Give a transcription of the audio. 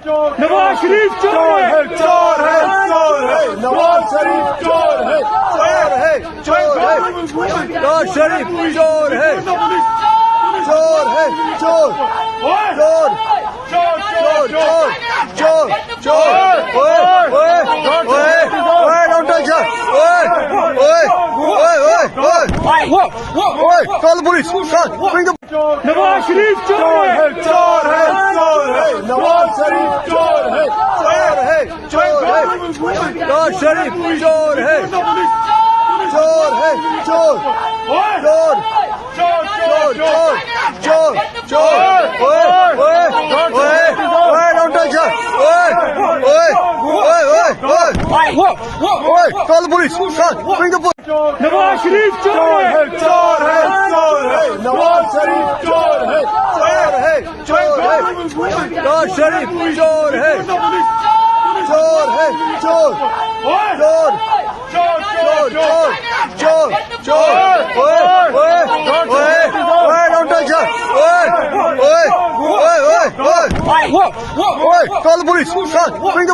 नवाज शरीफ चोर है, चोर है, चोर है, नवाज शरीफ चोर है, चोर है, चोर है, नवाज शरीफ चोर है, चोर है, चोर, चोर, चोर, चोर, चोर, चोर, ओए, ओए, ओए, ओए, don't touch her, ओए, ओए, ओए, ओए, ओए, ओए, call the police, call, bring the Nawaz Sharif चोर है, चोर है, चोर है, नवाज शरीफ चोर है, चोर है, चोर है, नवाज शरीफ चोर है, चोर है, चोर, चोर, चोर, चोर, चोर, चोर, ओए, ओए, ओए, ओए, don't touch her, ओए, ओए, ओए, ओए, ओए, ओए, call the police, call, bring the police. Nawaz Sharif चोर है, चोर है, चोर है, नवाज शरीफ चोर है, चोर है, चोर है, नवाज शरीफ चोर है, चोर है, चोर, चोर, चोर, चोर, चोर, चोर, ओए, ओए, ओए, ओए, don't touch her, ओए, ओए, ओए, ओए, ओए, ओए, call the police, call, bring the